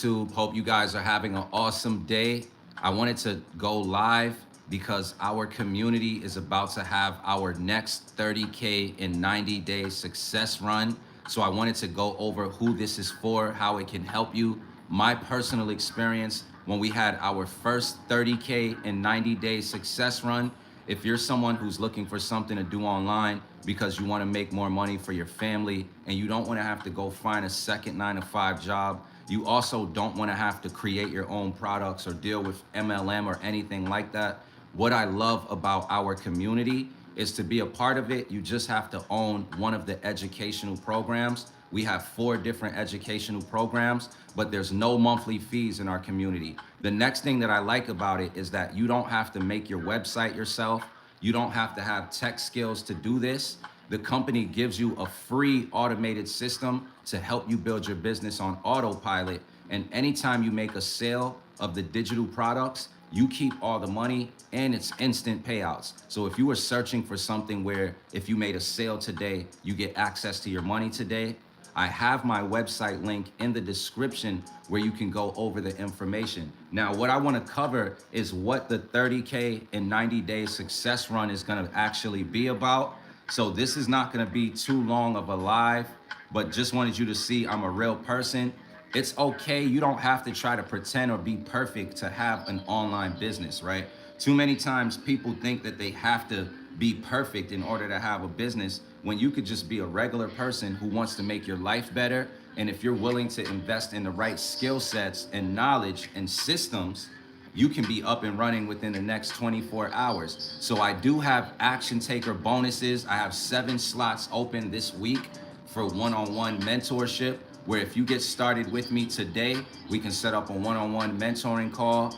YouTube? Hope you guys are having an awesome day. I wanted to go live because our community is about to have our next 30K in 90 days success run. So I wanted to go over who this is for, how it can help you. My personal experience when we had our first 30K in 90 days success run. If you're someone who's looking for something to do online because you want to make more money for your family and you don't want to have to go find a second 9 to 5 job, you also don't want to have to create your own products or deal with MLM or anything like that. What I love about our community is to be a part of it. You just have to own one of the educational programs. We have 4 different educational programs, but there's no monthly fees in our community. The next thing that I like about it is that you don't have to make your website yourself. You don't have to have tech skills to do this. The company gives you a free automated system to help you build your business on autopilot. And anytime you make a sale of the digital products, you keep all the money and it's instant payouts. So if you were searching for something where if you made a sale today, you get access to your money today, I have my website link in the description where you can go over the information. Now, what I want to cover is what the 30K in 90 days success run is going to actually be about. So this is not going to be too long of a live, but just wanted you to see I'm a real person. It's okay. You don't have to try to pretend or be perfect to have an online business, right? Too many times people think that they have to be perfect in order to have a business when you could just be a regular person who wants to make your life better. And if you're willing to invest in the right skill sets and knowledge and systems, you can be up and running within the next 24 hours. So I do have action taker bonuses. I have 7 slots open this week for one-on-one mentorship, where if you get started with me today, we can set up a one-on-one mentoring call.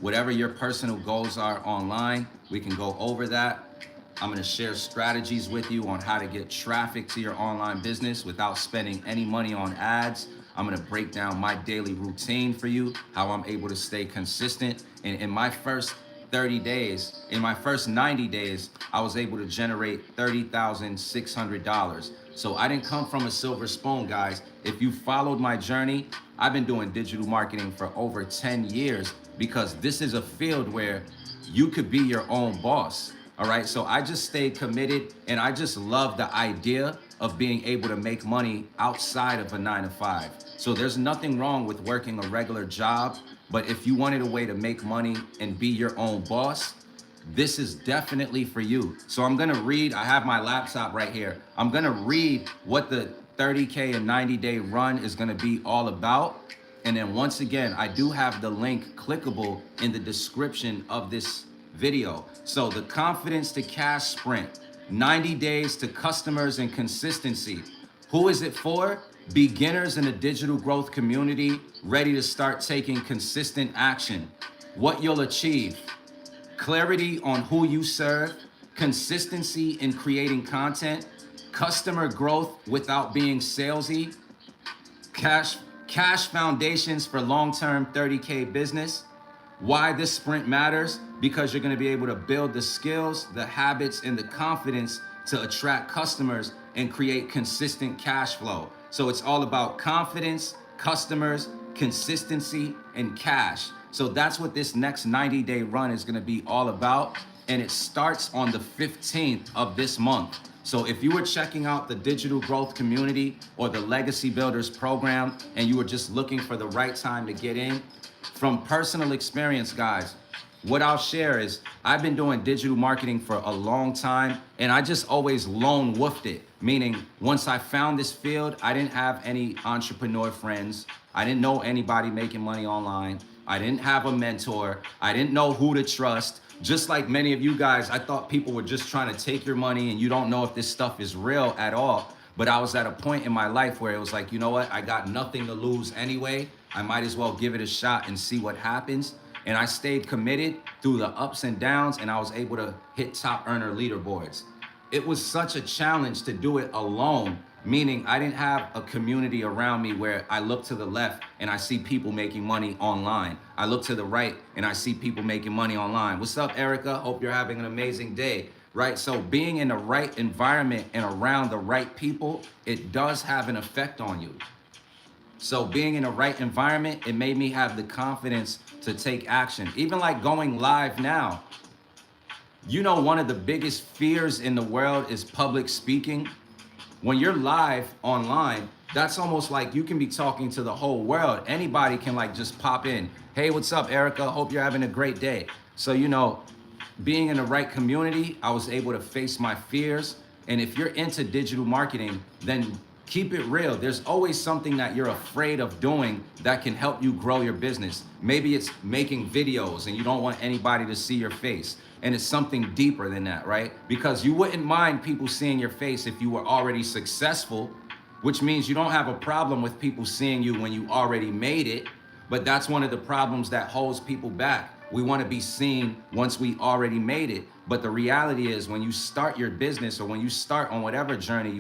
Whatever your personal goals are online, we can go over that. I'm gonna share strategies with you on how to get traffic to your online business without spending any money on ads. I'm gonna break down my daily routine for you, how I'm able to stay consistent. And in my first 30 days, in my first 90 days, I was able to generate $30,600. So I didn't come from a silver spoon, guys. If you followed my journey, I've been doing digital marketing for over 10 years because this is a field where you could be your own boss. All right, so I just stayed committed and I just love the idea of being able to make money outside of a 9 to 5. So there's nothing wrong with working a regular job, but if you wanted a way to make money and be your own boss, this is definitely for you. So I'm gonna read, I have my laptop right here. I'm gonna read what the 30K and 90-day run is gonna be all about. And then once again, I do have the link clickable in the description of this video. So the confidence to cash sprint, 90 days to customers and consistency. Who is it for? Beginners in the digital growth community ready to start taking consistent action. What you'll achieve: clarity on who you serve, consistency in creating content, customer growth without being salesy, cash foundations for long-term 30K business. Why this sprint matters: because you're going to be able to build the skills, the habits, and the confidence to attract customers and create consistent cash flow. So it's all about confidence, customers, consistency, and cash. So that's what this next 90-day run is going to be all about. And it starts on the 15th of this month. So if you were checking out the digital growth community or the Legacy Builders program and you were just looking for the right time to get in, from personal experience, guys, what I'll share is I've been doing digital marketing for a long time and I just always lone wolfed it. Meaning once I found this field, I didn't have any entrepreneur friends. I didn't know anybody making money online. I didn't have a mentor. I didn't know who to trust. Just like many of you guys, I thought people were just trying to take your money and you don't know if this stuff is real at all. But I was at a point in my life where it was like, you know what? I got nothing to lose anyway. I might as well give it a shot and see what happens. And I stayed committed through the ups and downs, and I was able to hit top earner leaderboards. It was such a challenge to do it alone, meaning I didn't have a community around me where I look to the left and I see people making money online. I look to the right and I see people making money online. What's up, Erica? Hope you're having an amazing day. Right? So being in the right environment and around the right people, it does have an effect on you. So being in the right environment, it made me have the confidence to take action. Even like going live now, you know, one of the biggest fears in the world is public speaking. When you're live online, that's almost like you can be talking to the whole world. Anybody can like just pop in. Hey, what's up, Erica? Hope you're having a great day. So, you know, being in the right community, I was able to face my fears. And if you're into digital marketing, then keep it real. There's always something that you're afraid of doing that can help you grow your business. Maybe it's making videos and you don't want anybody to see your face. And it's something deeper than that, right? Because you wouldn't mind people seeing your face if you were already successful, which means you don't have a problem with people seeing you when you already made it. But that's one of the problems that holds people back. We want to be seen once we already made it. But the reality is when you start your business or when you start on whatever journey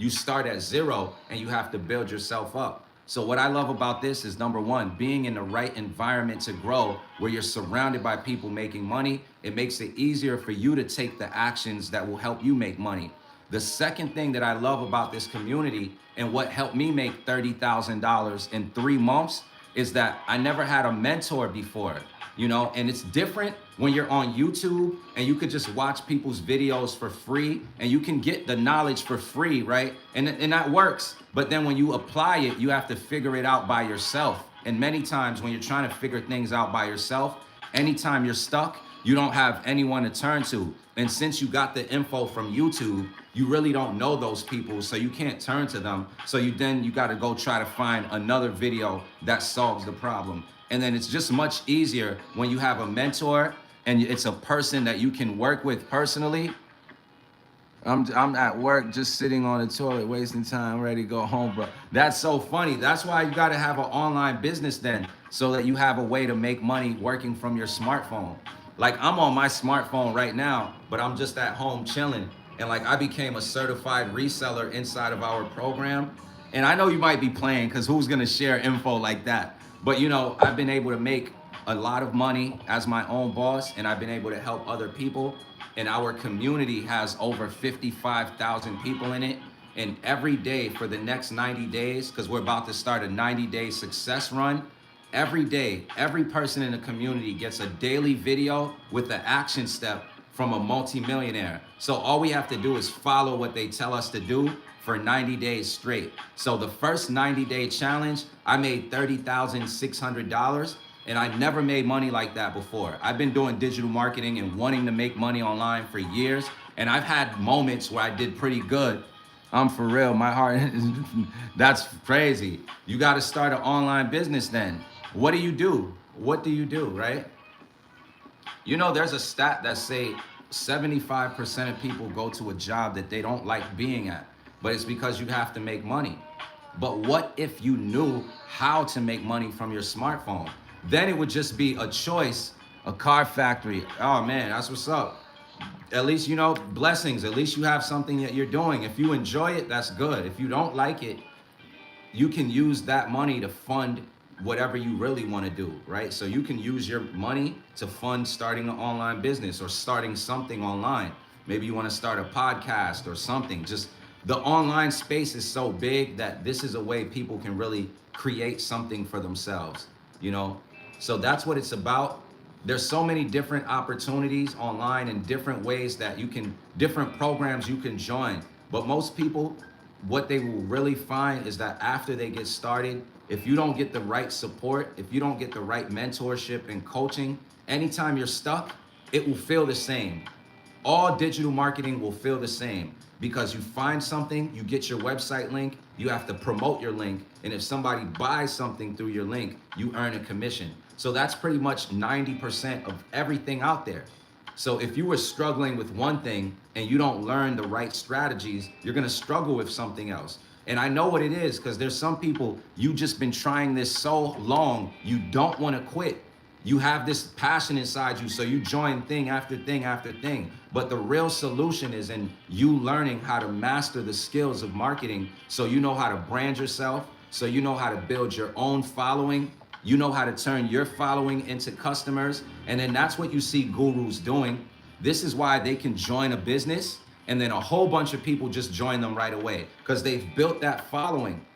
you start at zero and you have to build yourself up. So what I love about this is number one, being in the right environment to grow where you're surrounded by people making money. It makes it easier for you to take the actions that will help you make money. The second thing that I love about this community and what helped me make $30,000 in 3 months is that I never had a mentor before, you know, and it's different when you're on YouTube and you could just watch people's videos for free and you can get the knowledge for free, right? And that works. But then when you apply it, you have to figure it out by yourself. And many times when you're trying to figure things out by yourself, anytime you're stuck, you don't have anyone to turn to. And since you got the info from YouTube, you really don't know those people, so you can't turn to them. So you got to go try to find another video that solves the problem. And then it's just much easier when you have a mentor and it's a person that you can work with personally. I'm at work just sitting on the toilet, wasting time, ready to go home, bro. That's so funny. That's why you got to have an online business then, so that you have a way to make money working from your smartphone. Like I'm on my smartphone right now, but I'm just at home chilling. And like I became a certified reseller inside of our program. And I know you might be playing because who's going to share info like that? But you know, I've been able to make a lot of money as my own boss, and I've been able to help other people. And our community has over 55,000 people in it. And every day for the next 90 days, because we're about to start a 90-day success run, every day, every person in the community gets a daily video with the action step from a multimillionaire. So all we have to do is follow what they tell us to do for 90 days straight. So the first 90-day challenge, I made $30,600. And I never made money like that before. I've been doing digital marketing and wanting to make money online for years. And I've had moments where I did pretty good. I'm for real, my heart, that's crazy. You gotta start an online business then. What do you do? What do you do, right? You know, there's a stat that say 75% of people go to a job that they don't like being at, but it's because you have to make money. But what if you knew how to make money from your smartphone? Then it would just be a choice, a car factory. Oh man, that's what's up. At least, you know, blessings. At least you have something that you're doing. If you enjoy it, that's good. If you don't like it, you can use that money to fund whatever you really want to do, right? So you can use your money to fund starting an online business or starting something online. Maybe you want to start a podcast or something. Just the online space is so big that this is a way people can really create something for themselves, you know? So that's what it's about. There's so many different opportunities online and different ways that you can, different programs you can join. But most people, what they will really find is that after they get started, if you don't get the right support, if you don't get the right mentorship and coaching, anytime you're stuck, it will feel the same. All digital marketing will feel the same because you find something, you get your website link, you have to promote your link. And if somebody buys something through your link, you earn a commission. So that's pretty much 90% of everything out there. So if you were struggling with one thing and you don't learn the right strategies, you're gonna struggle with something else. And I know what it is because there's some people, you just been trying this so long, you don't wanna quit. You have this passion inside you, so you join thing after thing after thing. But the real solution is in you learning how to master the skills of marketing so you know how to brand yourself, so you know how to build your own following, you know how to turn your following into customers, and then that's what you see gurus doing. This is why they can join a business and then a whole bunch of people just join them right away because they've built that following.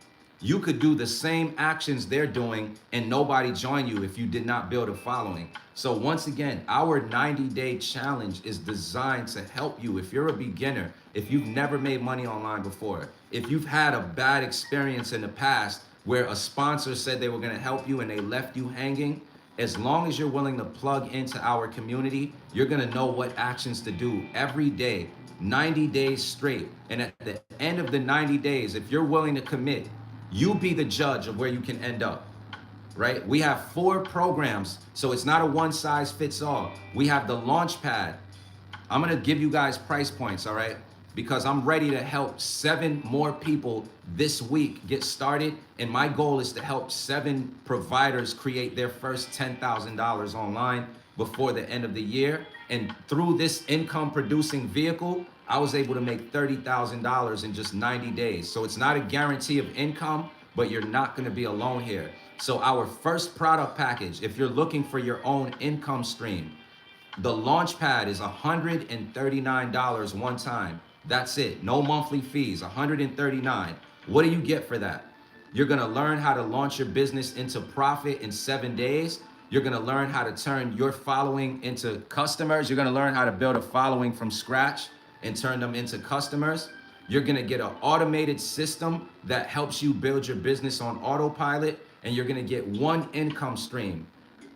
You could do the same actions they're doing and nobody join you if you did not build a following. So once again, our 90-day challenge is designed to help you. If you're a beginner, if you've never made money online before, if you've had a bad experience in the past where a sponsor said they were going to help you and they left you hanging, as long as you're willing to plug into our community, you're going to know what actions to do every day, 90 days straight. And at the end of the 90 days, if you're willing to commit, you be the judge of where you can end up, right? We have 4 programs, so it's not a one size fits all. We have the launch pad. I'm gonna give you guys price points, all right? Because I'm ready to help 7 more people this week get started. And my goal is to help 7 providers create their first $10,000 online before the end of the year. And through this income producing vehicle, I was able to make $30,000 in just 90 days. So it's not a guarantee of income, but you're not gonna be alone here. So our first product package, if you're looking for your own income stream, the launch pad is $139 one time. That's it. No monthly fees, $139. What do you get for that? You're gonna learn how to launch your business into profit in 7 days. You're gonna learn how to turn your following into customers. You're gonna learn how to build a following from scratch and turn them into customers. You're gonna get an automated system that helps you build your business on autopilot, and you're gonna get one income stream.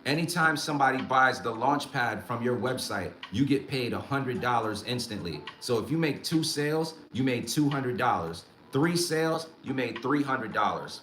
Anytime somebody buys the Launchpad from your website, you get paid $100 instantly. So if you make 2 sales, you made $200. 3 sales, you made $300.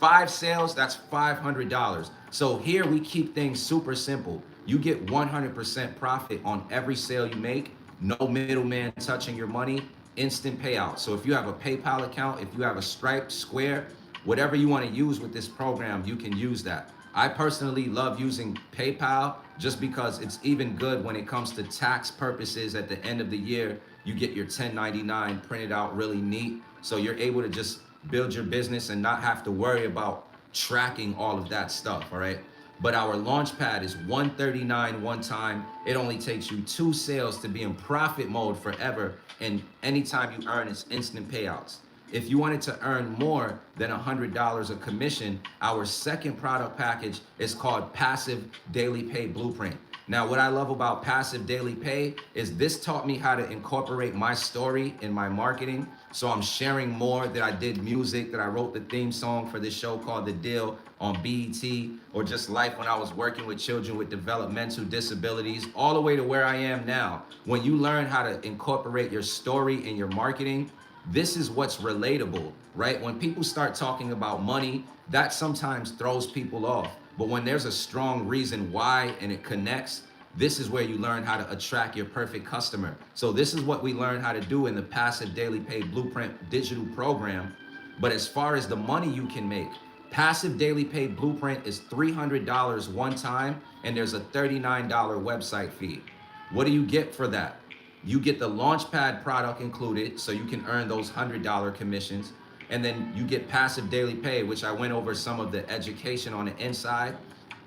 5 sales, that's $500. So here we keep things super simple. You get 100% profit on every sale you make, no middleman touching your money, instant payout. So if you have a PayPal account, if you have a Stripe, Square, whatever you want to use with this program, you can use that. I personally love using PayPal just because it's even good when it comes to tax purposes. At the end of the year, you get your 1099 printed out really neat. So you're able to just build your business and not have to worry about tracking all of that stuff, all right? But our Launchpad is $139 one time. It only takes you 2 sales to be in profit mode forever. And anytime you earn, it's instant payouts. If you wanted to earn more than $100 of commission, our second product package is called Passive Daily Pay Blueprint. Now, what I love about Passive Daily Pay is this taught me how to incorporate my story in my marketing. So I'm sharing more that I did music, that I wrote the theme song for this show called The Deal on BET, or just life when I was working with children with developmental disabilities, all the way to where I am now. When you learn how to incorporate your story in your marketing, this is what's relatable, right? When people start talking about money, that sometimes throws people off. But when there's a strong reason why and it connects, this is where you learn how to attract your perfect customer. So this is what we learn how to do in the Passive Daily Pay Blueprint digital program. But as far as the money you can make, Passive Daily Pay Blueprint is $300 one time, and there's a $39 website fee. What do you get for that? You get the Launchpad product included, so you can earn those $100 commissions. And then you get Passive Daily Pay, which I went over some of the education on the inside.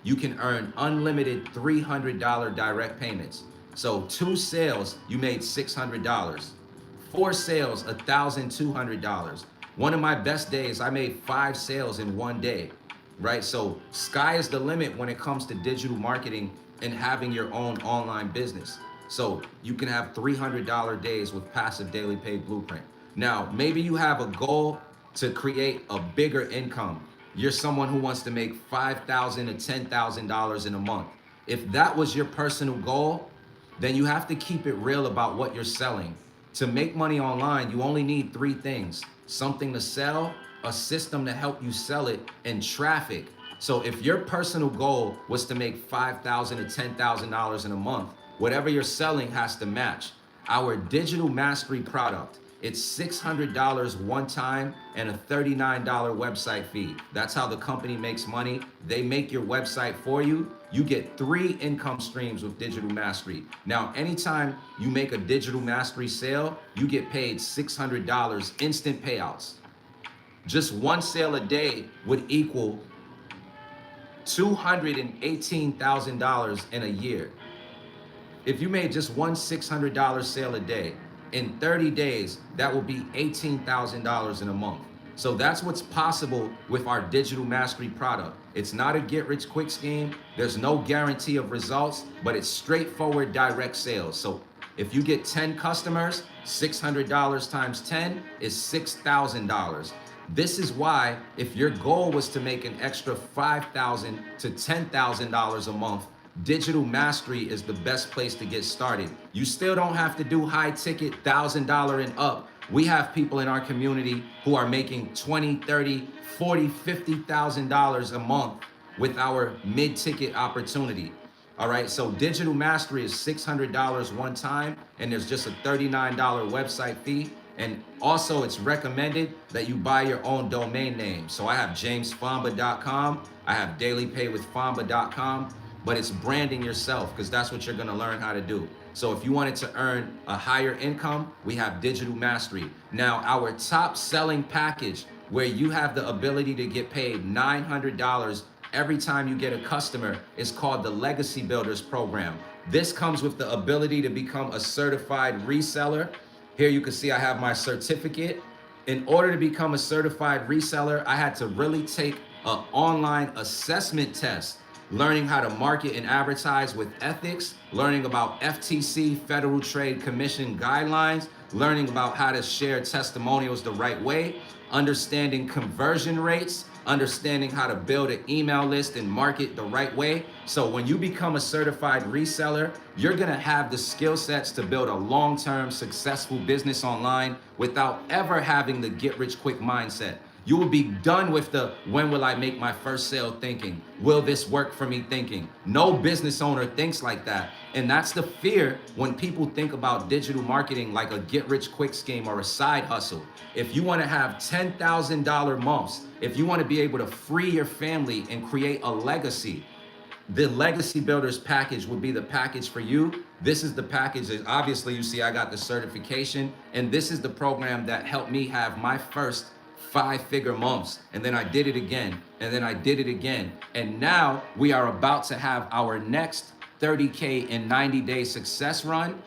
You can earn unlimited $300 direct payments. So 2 sales, you made $600. 4 sales, $1,200. One of my best days, I made 5 sales in one day, right? So sky is the limit when it comes to digital marketing and having your own online business. So you can have $300 days with Passive Daily Pay Blueprint. Now, maybe you have a goal to create a bigger income. You're someone who wants to make $5,000 to $10,000 in a month. If that was your personal goal, then you have to keep it real about what you're selling. To make money online, you only need 3 things: something to sell, a system to help you sell it, and traffic. So if your personal goal was to make $5,000 to $10,000 in a month, whatever you're selling has to match. Our digital mastery product, it's $600 one time and a $39 website fee. That's how the company makes money. They make your website for you. You get 3 income streams with digital mastery. Now, anytime you make a digital mastery sale, you get paid $600 instant payouts. Just 1 sale a day would equal $218,000 in a year. If you made just one $600 sale a day, in 30 days, that will be $18,000 in a month. So that's what's possible with our digital mastery product. It's not a get rich quick scheme. There's no guarantee of results, but it's straightforward direct sales. So if you get 10 customers, $600 times 10 is $6,000. This is why if your goal was to make an extra $5,000 to $10,000 a month, digital mastery is the best place to get started. You still don't have to do high ticket $1,000 and up. We have people in our community who are making $20, $30, $40, $50,000 a month with our mid-ticket opportunity. All right, so digital mastery is $600 one time, and there's just a $39 website fee. And also it's recommended that you buy your own domain name. So I have jamesfamba.com, I have dailypaywithfamba.com, but it's branding yourself because that's what you're gonna learn how to do. So if you wanted to earn a higher income, we have digital mastery. Now our top selling package where you have the ability to get paid $900 every time you get a customer is called the Legacy Builders program. This comes with the ability to become a certified reseller. Here you can see I have my certificate. In order to become a certified reseller, I had to really take an online assessment test, learning how to market and advertise with ethics, learning about FTC, Federal Trade Commission guidelines, learning about how to share testimonials the right way, understanding conversion rates, understanding how to build an email list and market the right way. So when you become a certified reseller, you're gonna have the skill sets to build a long-term successful business online without ever having the get rich quick mindset. You will be done with the when will I make my first sale thinking. Will this work for me thinking? No business owner thinks like that. And that's the fear when people think about digital marketing like a get rich quick scheme or a side hustle. If you want to have $10,000 months, if you want to be able to free your family and create a legacy, the Legacy Builders package would be the package for you. This is the package that obviously you see I got the certification, and this is the program that helped me have my first 5-figure months, and then I did it again, and then I did it again. And now we are about to have our next 30K in 90-day success run,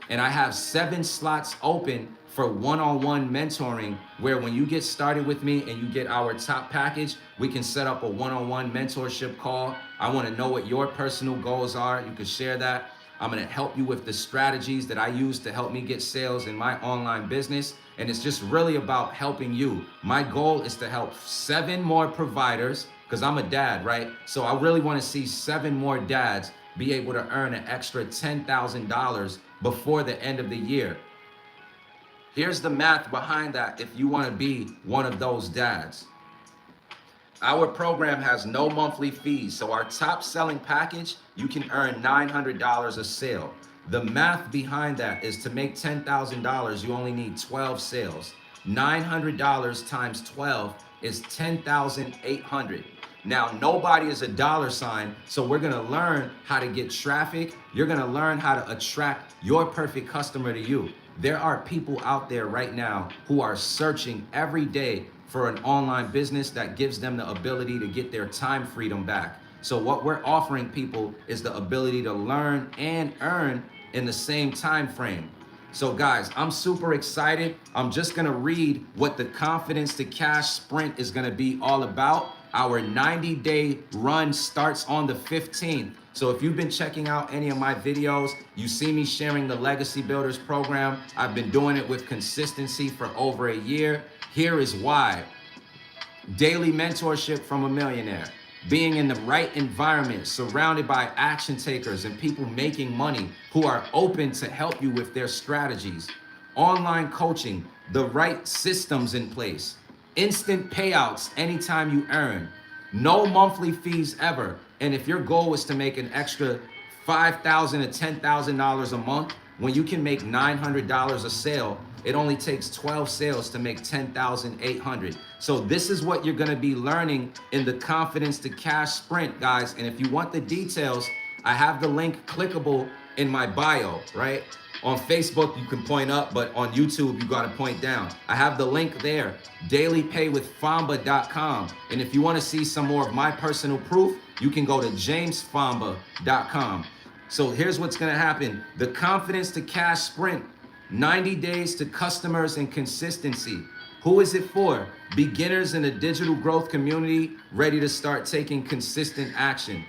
and I have 7 slots open for one-on-one mentoring, where when you get started with me and you get our top package, we can set up a one-on-one mentorship call. I want to know what your personal goals are. You can share that. I'm going to help you with the strategies that I use to help me get sales in my online business. And it's just really about helping you. My goal is to help 7 more providers, because I'm a dad, right? So I really want to see 7 more dads be able to earn an extra $10,000 before the end of the year. Here's the math behind that if you want to be one of those dads. Our program has no monthly fees, so our top selling package, you can earn $900 a sale. The math behind that is to make $10,000, you only need 12 sales. $900 times 12 is $10,800. Now, nobody is a dollar sign, so we're gonna learn how to get traffic. You're gonna learn how to attract your perfect customer to you. There are people out there right now who are searching every day for an online business that gives them the ability to get their time freedom back. So what we're offering people is the ability to learn and earn in the same time frame. So guys, I'm super excited. I'm just gonna read what the Confidence to Cash Sprint is gonna be all about. Our 90-day run starts on the 15th. So if you've been checking out any of my videos, you see me sharing the Legacy Builders program. I've been doing it with consistency for over a year. Here is why. Daily mentorship from a millionaire. Being in the right environment, surrounded by action takers and people making money who are open to help you with their strategies. Online coaching, the right systems in place. Instant payouts anytime you earn. No monthly fees ever. And if your goal is to make an extra $5,000 to $10,000 a month, when you can make $900 a sale, it only takes 12 sales to make $10,800. So this is what you're gonna be learning in the Confidence to Cash Sprint, guys. And if you want the details, I have the link clickable in my bio, right? On Facebook, you can point up, but on YouTube, you gotta point down. I have the link there, dailypaywithfamba.com. And if you wanna see some more of my personal proof, you can go to jamesfamba.com. So here's what's gonna happen. The Confidence to Cash Sprint, 90 days to customers and consistency. Who is it for? Beginners in the digital growth community ready to start taking consistent action.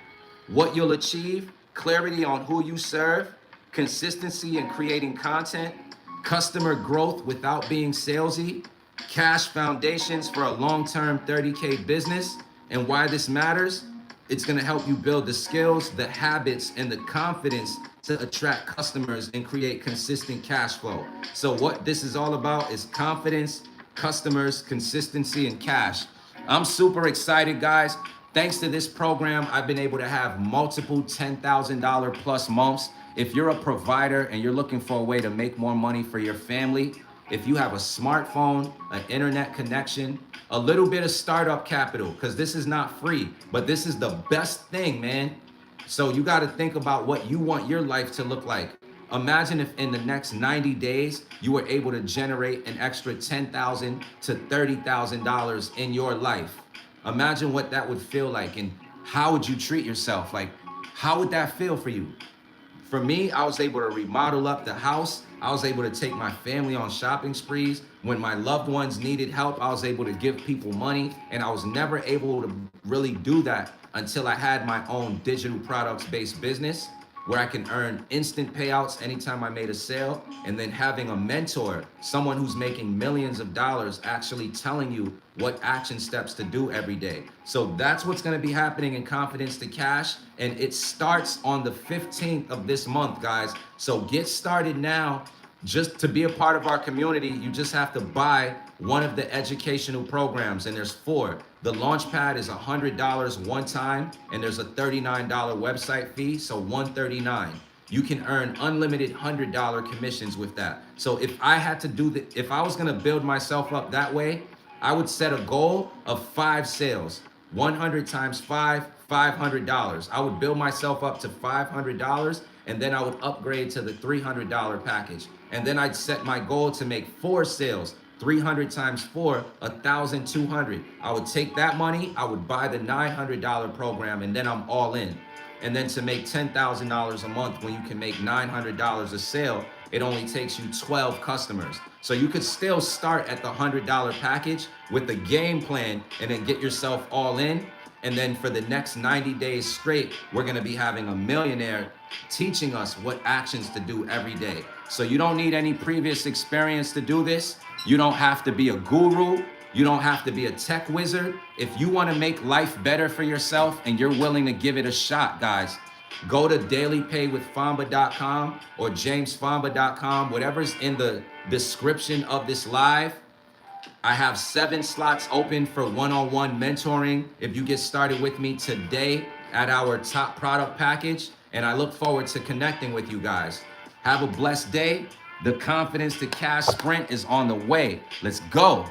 What you'll achieve: clarity on who you serve, consistency in creating content, customer growth without being salesy, cash foundations for a long-term 30K business. And why this matters: it's gonna help you build the skills, the habits, and the confidence to attract customers and create consistent cash flow. So what this is all about is confidence, customers, consistency, and cash. I'm super excited, guys. Thanks to this program, I've been able to have multiple $10,000 plus months. If you're a provider and you're looking for a way to make more money for your family, if you have a smartphone, an internet connection, a little bit of startup capital, because this is not free, but this is the best thing, man. So you got to think about what you want your life to look like. Imagine if in the next 90 days, you were able to generate an extra $10,000 to $30,000 in your life. Imagine what that would feel like, and how would you treat yourself? Like, how would that feel for you? For me, I was able to remodel up the house. I was able to take my family on shopping sprees. When my loved ones needed help, I was able to give people money. And I was never able to really do that until I had my own digital products based business, where I can earn instant payouts anytime I made a sale, and then having a mentor, someone who's making millions of dollars, actually telling you what action steps to do every day. So that's what's gonna be happening in Confidence to Cash, and it starts on the 15th of this month, guys. So get started now. Just to be a part of our community, you just have to buy one of the educational programs, and there's 4. The Launchpad is $100 one time, and there's a $39 website fee, so $139. You can earn unlimited $100 commissions with that. So if I had to if I was gonna build myself up that way, I would set a goal of 5 sales. 100 times 5, $500. I would build myself up to $500, and then I would upgrade to the $300 package. And then I'd set my goal to make 4 sales. 300 times 4, 1,200. I would take that money, I would buy the $900 program, and then I'm all in. And then to make $10,000 a month, when you can make $900 a sale, it only takes you 12 customers. So you could still start at the $100 package with the game plan, and then get yourself all in. And then for the next 90 days straight, we're gonna be having a millionaire teaching us what actions to do every day. So you don't need any previous experience to do this. You don't have to be a guru. You don't have to be a tech wizard. If you wanna make life better for yourself and you're willing to give it a shot, guys, go to dailypaywithfamba.com or jamesfamba.com, whatever's in the description of this live. I have 7 slots open for one-on-one mentoring if you get started with me today at our top product package, and I look forward to connecting with you guys. Have a blessed day. The Confidence to Cash sprint is on the way. Let's go.